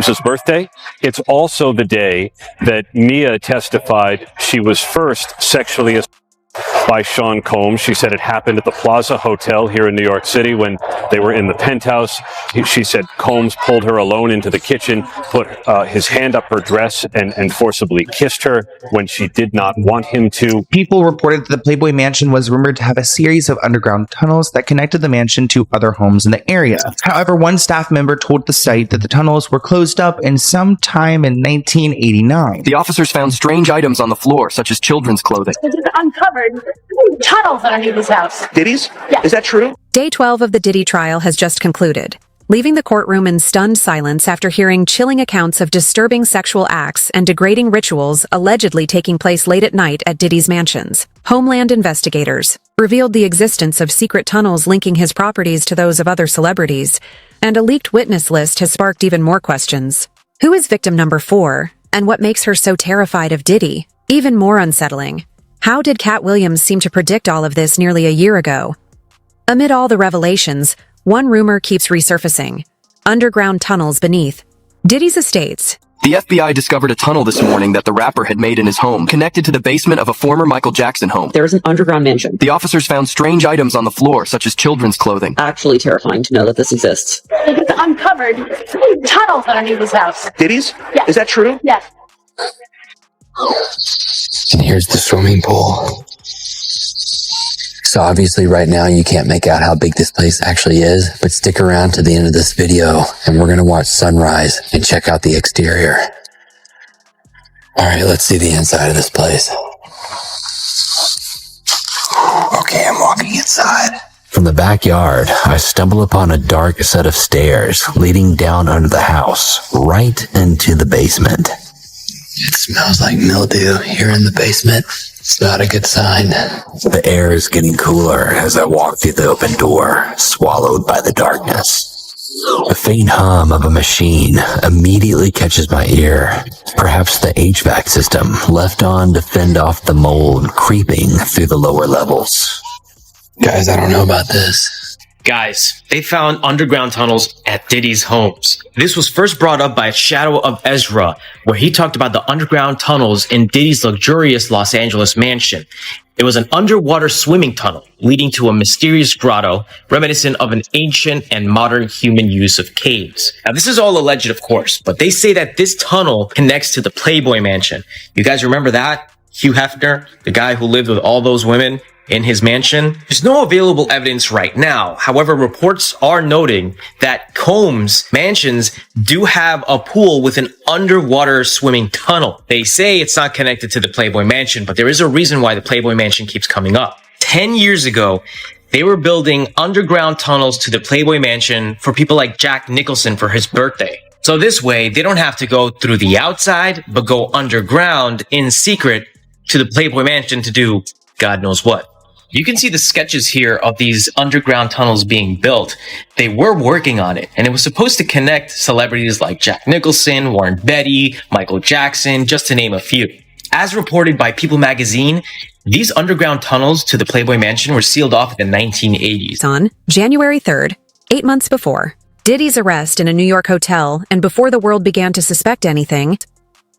Combs' birthday. It's also the day that Mia testified she was first sexually assaulted by Sean Combs. She said it happened at the Plaza Hotel here in New York City when they were in the penthouse. She said Combs pulled her alone into the kitchen, put his hand up her dress, and forcibly kissed her when she did not want him to. People reported that the Playboy Mansion was rumored to have a series of underground tunnels that connected the mansion to other homes in the area. However, one staff member told the site that the tunnels were closed up in sometime in 1989. The officers found strange items on the floor, such as children's clothing. Uncovered tunnels underneath his house. Diddy's? Yeah. Is that true? Day 12 of the Diddy trial has just concluded, leaving the courtroom in stunned silence after hearing chilling accounts of disturbing sexual acts and degrading rituals allegedly taking place late at night at Diddy's mansions. Homeland investigators revealed the existence of secret tunnels linking his properties to those of other celebrities, and a leaked witness list has sparked even more questions. Who is victim number 4, and what makes her so terrified of Diddy? Even more unsettling, how did Katt Williams seem to predict all of this nearly a year ago? Amid all the revelations, one rumor keeps resurfacing: underground tunnels beneath Diddy's estates. The FBI discovered a tunnel this morning that the rapper had made in his home, connected to the basement of a former Michael Jackson home. There is an underground mansion. The officers found strange items on the floor, such as children's clothing. Actually terrifying to know that this exists. It's uncovered tunnels underneath his house. Diddy's? Yeah. Is that true? Yes. And here's the swimming pool. So obviously right now you can't make out how big this place actually is, but stick around to the end of this video and we're going to watch sunrise and check out the exterior. All right, let's see the inside of this place. Okay, I'm walking inside. From the backyard, I stumble upon a dark set of stairs leading down under the house, right into the basement. It smells like mildew here in the basement. It's not a good sign. The air is getting cooler as I walk through the open door, swallowed by the darkness. A faint hum of a machine immediately catches my ear. Perhaps the HVAC system left on to fend off the mold creeping through the lower levels. Guys, I don't know about this. Guys, they found underground tunnels at Diddy's homes. This was first brought up by Shadow of Ezra, where he talked about the underground tunnels in Diddy's luxurious Los Angeles mansion. It was an underwater swimming tunnel leading to a mysterious grotto reminiscent of an ancient and modern human use of caves. Now, this is all alleged, of course, but they say that this tunnel connects to the Playboy Mansion. You guys remember that? Hugh Hefner, the guy who lived with all those women in his mansion? There's no available evidence right now. However, reports are noting that Combs mansions do have a pool with an underwater swimming tunnel. They say it's not connected to the Playboy Mansion, but there is a reason why the Playboy Mansion keeps coming up. 10 years ago, they were building underground tunnels to the Playboy Mansion for people like Jack Nicholson for his birthday. So this way, they don't have to go through the outside, but go underground in secret to the Playboy Mansion to do God knows what. You can see the sketches here of these underground tunnels being built. They were working on it, and it was supposed to connect celebrities like Jack Nicholson, Warren Beatty, Michael Jackson, just to name a few. As reported by People magazine, these underground tunnels to the Playboy Mansion were sealed off in the 1980s. On January 3rd, 8 months before Diddy's arrest in a New York hotel and before the world began to suspect anything,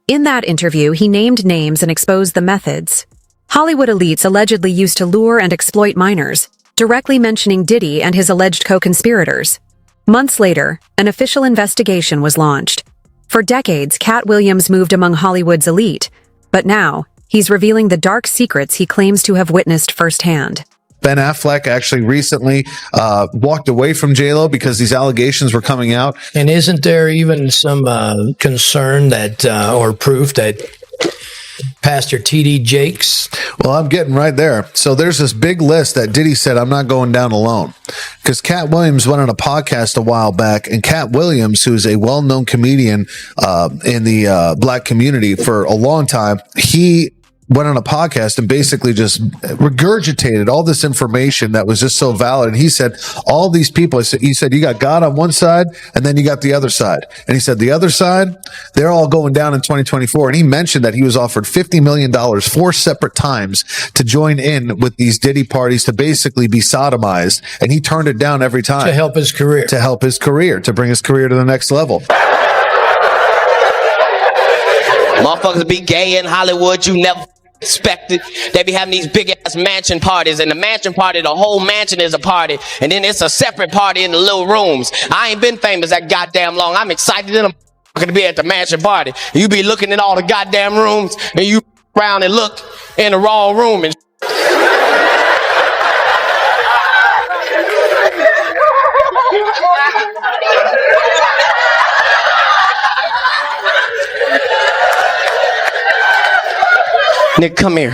in that interview, he named names and exposed the methods Hollywood elites allegedly used to lure and exploit minors, directly mentioning Diddy and his alleged co-conspirators. Months later, an official investigation was launched. For decades, Katt Williams moved among Hollywood's elite, but now he's revealing the dark secrets he claims to have witnessed firsthand. Ben Affleck actually recently walked away from J-Lo because these allegations were coming out. And isn't there even some concern that, or proof that Pastor T.D. Jakes? Well, I'm getting right there. So there's this big list that Diddy said, I'm not going down alone. Because Katt Williams went on a podcast a while back, and Katt Williams, who's a well-known comedian in the black community for a long time, he went on a podcast and basically just regurgitated all this information that was just so valid. And he said, all these people, he said, you got God on one side and then you got the other side. And he said, the other side, they're all going down in 2024. And he mentioned that he was offered $50 million 4 separate times to join in with these Diddy parties to basically be sodomized. And he turned it down every time. To help his career. To help his career, to bring his career to the next level. Motherfuckers be gay in Hollywood, you never expected. They be having these big ass mansion parties, and the mansion party, the whole mansion is a party, and then it's a separate party in the little rooms. I ain't been famous that goddamn long. I'm excited and I'm to be at the mansion party. You be looking in all the goddamn rooms, and you around and look in the wrong room and Nick, come here.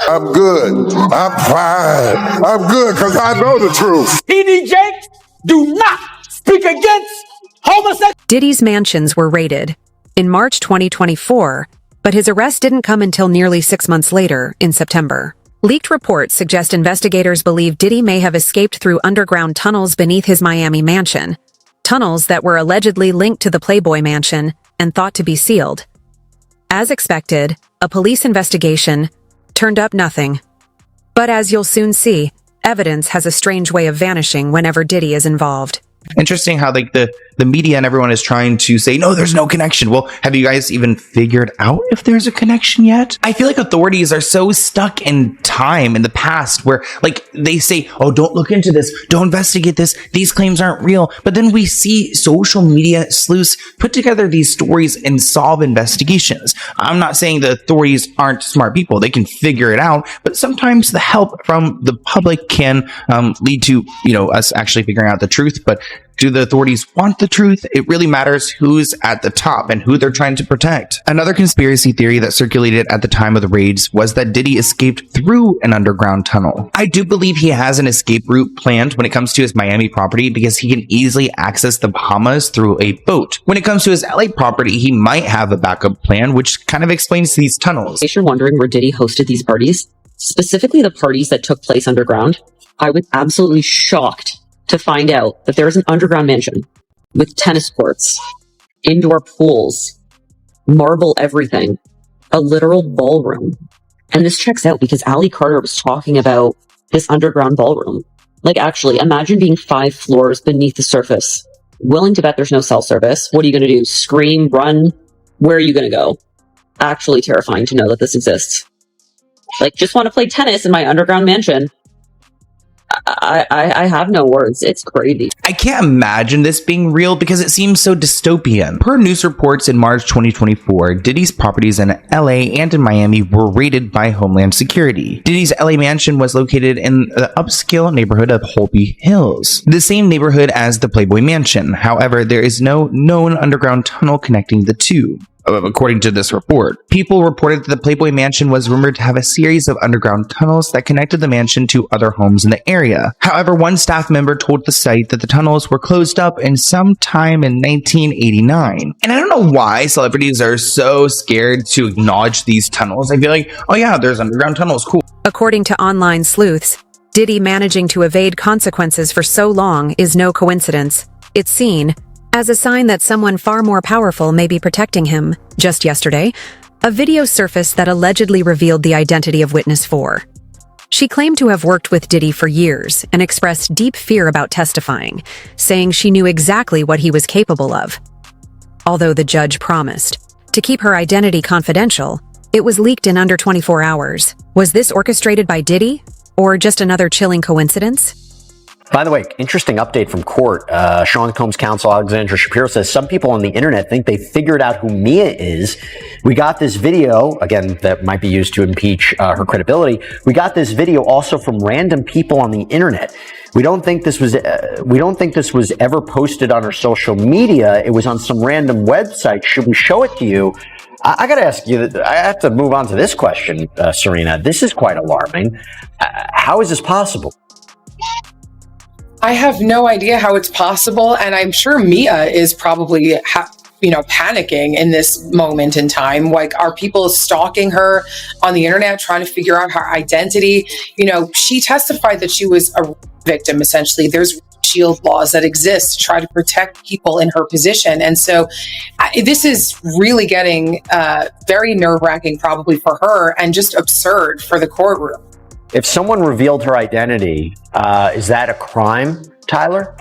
I'm good. I'm fine. I'm good because I know the truth. TD Jakes, do not speak against homosexuality. Diddy's mansions were raided in March 2024, but his arrest didn't come until nearly 6 months later, in September. Leaked reports suggest investigators believe Diddy may have escaped through underground tunnels beneath his Miami mansion, tunnels that were allegedly linked to the Playboy Mansion and thought to be sealed. As expected, a police investigation turned up nothing. But as you'll soon see, evidence has a strange way of vanishing whenever Diddy is involved. Interesting how like the media and everyone is trying to say, no, there's no connection. Well, have you guys even figured out if there's a connection yet? I feel like authorities are so stuck in time in the past where like they say, oh, don't look into this. Don't investigate this. These claims aren't real. But then we see social media sleuths put together these stories and solve investigations. I'm not saying the authorities aren't smart people. They can figure it out. But sometimes the help from the public can lead to, us actually figuring out the truth. But do the authorities want the truth? It really matters who's at the top and who they're trying to protect. Another conspiracy theory that circulated at the time of the raids was that Diddy escaped through an underground tunnel. I do believe he has an escape route planned when it comes to his Miami property because he can easily access the Bahamas through a boat. When it comes to his LA property, he might have a backup plan, which kind of explains these tunnels. In case you're wondering where Diddy hosted these parties, specifically the parties that took place underground, I was absolutely shocked to find out that there is an underground mansion with tennis courts, indoor pools, marble everything, a literal ballroom. And this checks out because Ali Carter was talking about this underground ballroom. Like, actually, imagine being 5 floors beneath the surface. Willing to bet there's no cell service. What are you going to do? Scream? Run? Where are you going to go? Actually terrifying to know that this exists. Like, just want to play tennis in my underground mansion. I have no words. It's crazy. I can't imagine this being real because it seems so dystopian. Per news reports in March 2024, Diddy's properties in LA and in Miami were raided by Homeland Security. Diddy's LA mansion was located in the upscale neighborhood of Holby Hills, the same neighborhood as the Playboy Mansion. However, there is no known underground tunnel connecting the two. According to this report, people reported that the Playboy Mansion was rumored to have a series of underground tunnels that connected the mansion to other homes in the area. However, one staff member told the site that the tunnels were closed up in sometime in 1989. And I don't know why celebrities are so scared to acknowledge these tunnels. I feel like, oh yeah, there's underground tunnels, cool. According to online sleuths, Diddy managing to evade consequences for so long is no coincidence. It's seen as a sign that someone far more powerful may be protecting him. Just yesterday, a video surfaced that allegedly revealed the identity of witness 4. She claimed to have worked with Diddy for years and expressed deep fear about testifying, saying she knew exactly what he was capable of. Although the judge promised to keep her identity confidential, it was leaked in under 24 hours. Was this orchestrated by Diddy, or just another chilling coincidence? By the way, interesting update from court. Sean Combs' counsel, Alexandra Shapiro, says some people on the internet think they figured out who Mia is. We got this video, again, that might be used to impeach her credibility. We got this video also from random people on the internet. We don't think this was ever posted on her social media. It was on some random website. Should we show it to you? I got to ask you, I have to move on to this question, Serena. This is quite alarming. How is this possible? I have no idea how it's possible, and I'm sure Mia is probably, panicking in this moment in time. Like, are people stalking her on the internet, trying to figure out her identity? She testified that she was a victim, essentially. There's shield laws that exist to try to protect people in her position. And so this is really getting very nerve-wracking probably for her and just absurd for the courtroom. If someone revealed her identity, is that a crime, Tyler?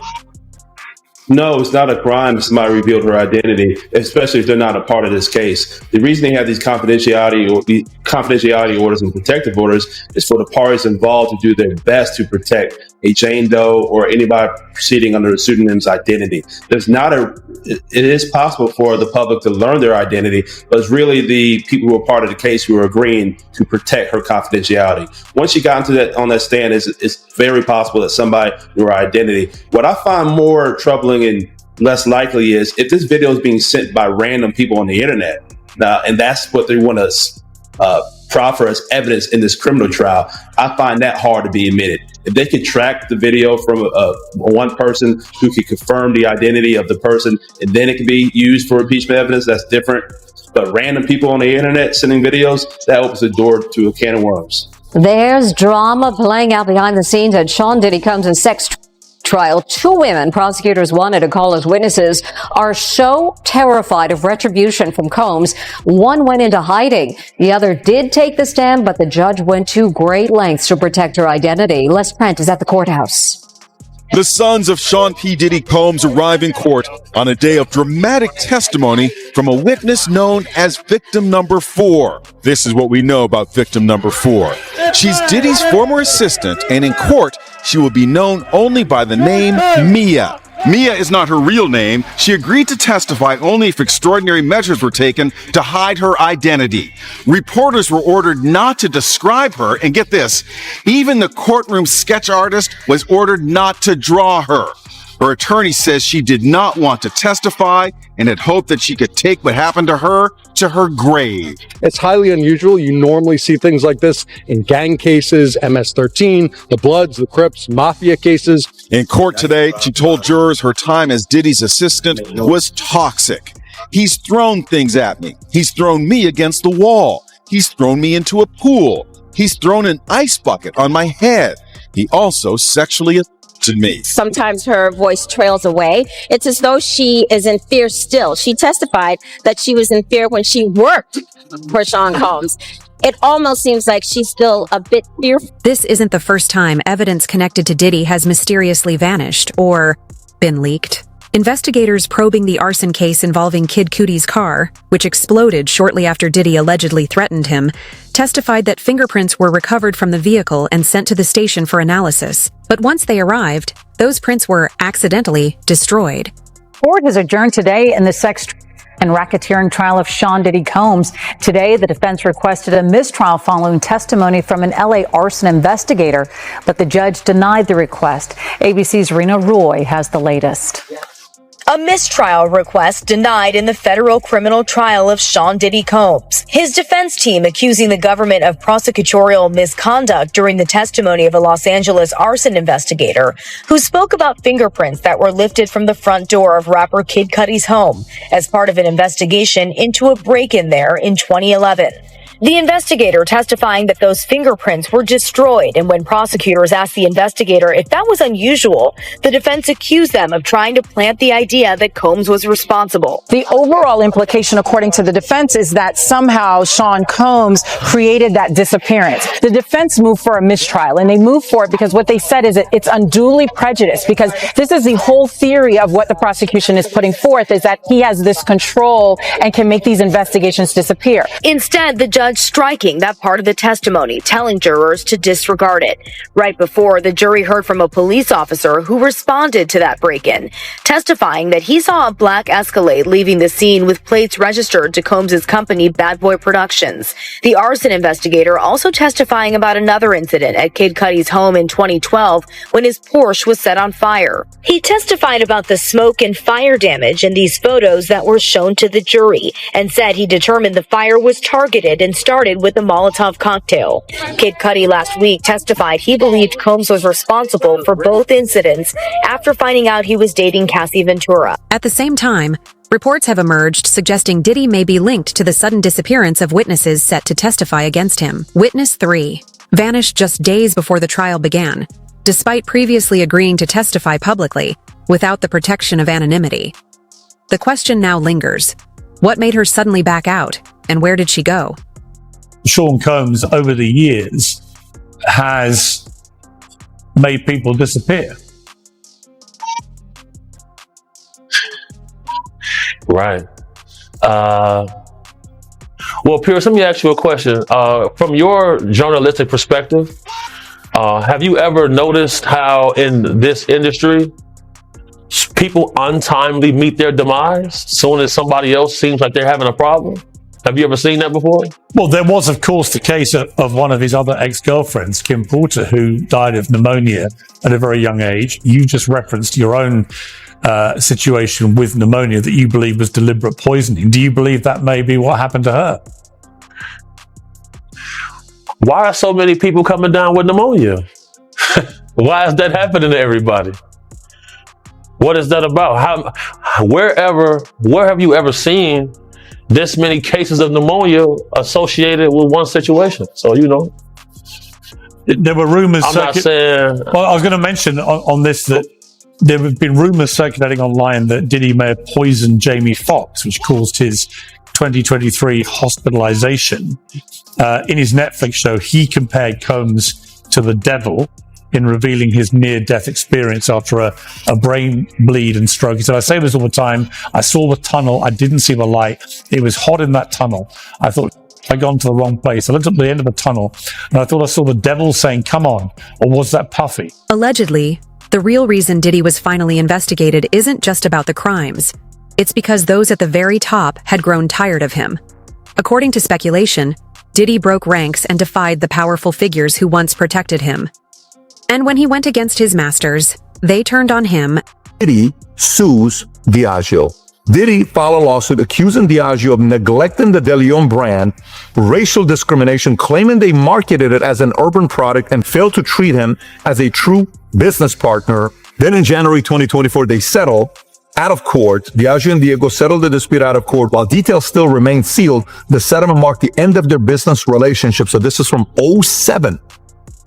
No, it's not a crime if somebody revealed her identity, especially if they're not a part of this case. The reason they have these confidentiality orders and protective orders is for the parties involved to do their best to protect a Jane Doe or anybody proceeding under a pseudonym's identity. It is possible for the public to learn their identity, but it's really the people who are part of the case who are agreeing to protect her confidentiality. Once she got on that stand, it's very possible that somebody knew her identity. What I find more troubling and less likely is if this video is being sent by random people on the internet, and that's what they want to proffer as evidence in this criminal trial. I find that hard to be admitted. If they could track the video from one person who could confirm the identity of the person, and then it could be used for impeachment evidence, that's different. But random people on the internet sending videos, that opens the door to a can of worms. There's drama playing out behind the scenes at Sean Diddy Combs' sex trial. Two women prosecutors wanted to call as witnesses are so terrified of retribution from Combs. One went into hiding. The other did take the stand, but the judge went to great lengths to protect her identity. Les Prent is at the courthouse. The sons of Sean P. Diddy Combs arrive in court on a day of dramatic testimony from a witness known as victim number 4. This is what we know about victim number 4. She's Diddy's former assistant, and in court, she will be known only by the name Mia. Mia is not her real name. She agreed to testify only if extraordinary measures were taken to hide her identity. Reporters were ordered not to describe her, and get this, even the courtroom sketch artist was ordered not to draw her. Her attorney says she did not want to testify and had hoped that she could take what happened to her grave. It's highly unusual. You normally see things like this in gang cases, MS-13, the Bloods, the Crips, Mafia cases. In court today, she told jurors her time as Diddy's assistant was toxic. He's thrown things at me. He's thrown me against the wall. He's thrown me into a pool. He's thrown an ice bucket on my head. He also sexually assaulted me. Sometimes her voice trails away. It's as though she is in fear still. She testified that she was in fear when she worked for Sean Combs. It almost seems like she's still a bit fearful. This isn't the first time evidence connected to Diddy has mysteriously vanished or been leaked. Investigators probing the arson case involving Kid Cudi's car, which exploded shortly after Diddy allegedly threatened him, testified that fingerprints were recovered from the vehicle and sent to the station for analysis. But once they arrived, those prints were accidentally destroyed. Court has adjourned today in the sex and racketeering trial of Sean Diddy Combs. Today, the defense requested a mistrial following testimony from an LA arson investigator, but the judge denied the request. ABC's Rena Roy has the latest. A mistrial request denied in the federal criminal trial of Sean Diddy Combs. His defense team accusing the government of prosecutorial misconduct during the testimony of a Los Angeles arson investigator who spoke about fingerprints that were lifted from the front door of rapper Kid Cudi's home as part of an investigation into a break-in there in 2011. The investigator testifying that those fingerprints were destroyed, and when prosecutors asked the investigator if that was unusual, the defense accused them of trying to plant the idea that Combs was responsible. The overall implication, according to the defense, is that somehow Sean Combs created that disappearance. The defense moved for a mistrial, and they moved for it because what they said is that it's unduly prejudiced, because this is the whole theory of what the prosecution is putting forth, is that he has this control and can make these investigations disappear. Instead, the judge striking that part of the testimony, telling jurors to disregard it. Right before, the jury heard from a police officer who responded to that break-in, testifying that he saw a black Escalade leaving the scene with plates registered to Combs' company Bad Boy Productions. The arson investigator also testifying about another incident at Kid Cudi's home in 2012 when his Porsche was set on fire. He testified about the smoke and fire damage in these photos that were shown to the jury, and said he determined the fire was targeted and started with a Molotov cocktail. Kid Cudi last week testified he believed Combs was responsible for both incidents after finding out he was dating Cassie Ventura. At the same time, reports have emerged suggesting Diddy may be linked to the sudden disappearance of witnesses set to testify against him. Witness 3 vanished just days before the trial began, despite previously agreeing to testify publicly without the protection of anonymity. The question now lingers. What made her suddenly back out, and where did she go? Sean Combs, over the years, has made people disappear. Right. Well, Pierce, let me ask you a question. From your journalistic perspective, have you ever noticed how in this industry, people untimely meet their demise soon as somebody else seems like they're having a problem? Have you ever seen that before? Well, there was, of course, the case of one of his other ex-girlfriends, Kim Porter, who died of pneumonia at a very young age. You just referenced your own situation with pneumonia that you believe was deliberate poisoning. Do you believe that may be what happened to her? Why are so many people coming down with pneumonia? Why is that happening to everybody? What is that about? Where have you ever seen this many cases of pneumonia associated with one situation? So, there were rumors. I'm not saying. Well, I was going to mention on this that there have been rumors circulating online that Diddy may have poisoned Jamie Foxx, which caused his 2023 hospitalization. In his Netflix show, he compared Combs to the devil in revealing his near-death experience after a brain bleed and stroke. He said, I say this all the time. I saw the tunnel. I didn't see the light. It was hot in that tunnel. I thought I'd gone to the wrong place. I looked at the end of the tunnel and I thought I saw the devil saying, come on. Or was that Puffy? Allegedly, the real reason Diddy was finally investigated isn't just about the crimes. It's because those at the very top had grown tired of him. According to speculation, Diddy broke ranks and defied the powerful figures who once protected him. And when he went against his masters, they turned on him. Diddy sues Diageo. Diddy filed a lawsuit accusing Diageo of neglecting the De Leon brand, racial discrimination, claiming they marketed it as an urban product and failed to treat him as a true business partner. Then in January 2024, they settled out of court. Diageo and Diego settled the dispute out of court. While details still remain sealed, the settlement marked the end of their business relationship. So this is from 2007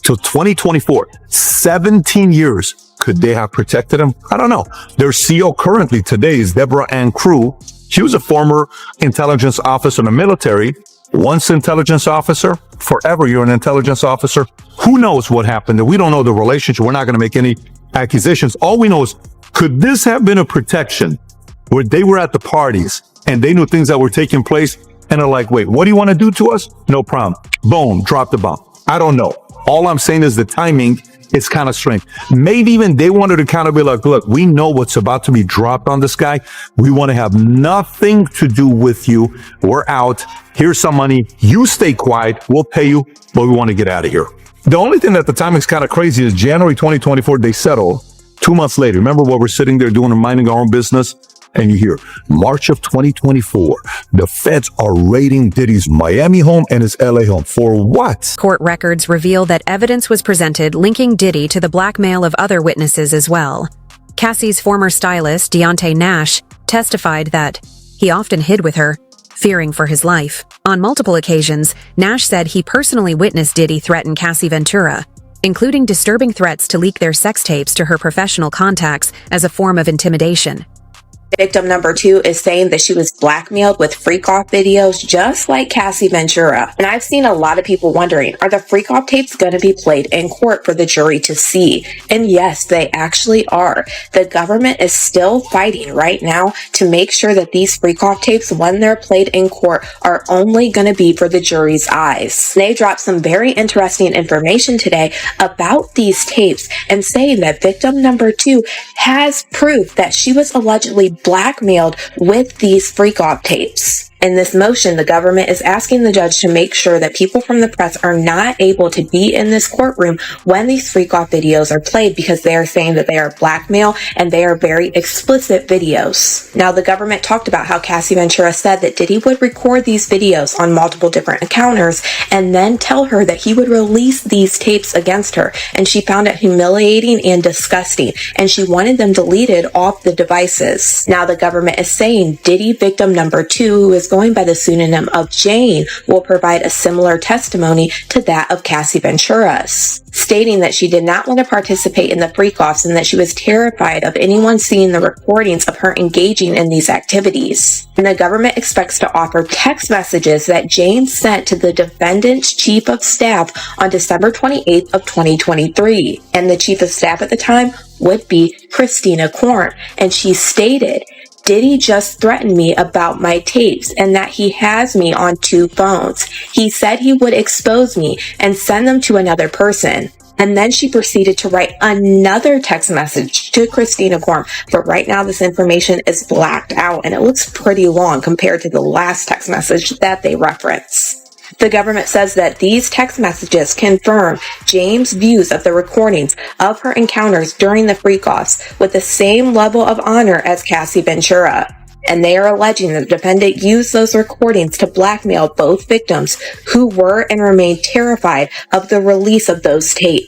to 2024. 17 years. Could they have protected him? I don't know. Their CEO currently today is Deborah Ann Crew. She was a former intelligence officer in the military. Once intelligence officer, forever you're an intelligence officer. Who knows what happened? We don't know the relationship. We're not going to make any accusations. All we know is, could this have been a protection where they were at the parties and they knew things that were taking place and are like, wait, what do you want to do to us? No problem. Boom, drop the bomb. I don't know. All I'm saying is the timing is kind of strange. Maybe even they wanted to kind of be like, look, we know what's about to be dropped on this guy. We want to have nothing to do with you. We're out. Here's some money. You stay quiet. We'll pay you, but we want to get out of here. The only thing that the timing is kind of crazy is January 2024, they settle. 2 months later, remember what we're sitting there doing and minding our own business? And you hear March of 2024, the feds are raiding Diddy's Miami home and his LA home. For what? Court records reveal that evidence was presented linking Diddy to the blackmail of other witnesses as well. Cassie's former stylist, Deontay Nash, testified that he often hid with her, fearing for his life. On multiple occasions, Nash said he personally witnessed Diddy threaten Cassie Ventura, including disturbing threats to leak their sex tapes to her professional contacts as a form of intimidation. Victim number 2 is saying that she was blackmailed with freak-off videos just like Cassie Ventura. And I've seen a lot of people wondering, are the freak-off tapes going to be played in court for the jury to see? And yes, they actually are. The government is still fighting right now to make sure that these freak-off tapes, when they're played in court, are only going to be for the jury's eyes. They dropped some very interesting information today about these tapes and saying that victim number 2 has proof that she was allegedly blackmailed with these freak-off tapes. In this motion, the government is asking the judge to make sure that people from the press are not able to be in this courtroom when these freak-off videos are played because they are saying that they are blackmail and they are very explicit videos. Now, the government talked about how Cassie Ventura said that Diddy would record these videos on multiple different encounters and then tell her that he would release these tapes against her, and she found it humiliating and disgusting, and she wanted them deleted off the devices. Now, the government is saying Diddy victim number 2, who is going by the pseudonym of Jane, will provide a similar testimony to that of Cassie Ventura's, stating that she did not want to participate in the freak-offs and that she was terrified of anyone seeing the recordings of her engaging in these activities. And the government expects to offer text messages that Jane sent to the defendant's chief of staff on December 28th of 2023. And the chief of staff at the time would be Christina Korn. And she stated, Diddy just threatened me about my tapes and that he has me on 2 phones. He said he would expose me and send them to another person. And then she proceeded to write another text message to Christina Gorm. But right now this information is blacked out and it looks pretty long compared to the last text message that they reference. The government says that these text messages confirm James' views of the recordings of her encounters during the freak-offs with the same level of honor as Cassie Ventura. And they are alleging that the defendant used those recordings to blackmail both victims who were and remain terrified of the release of those tapes.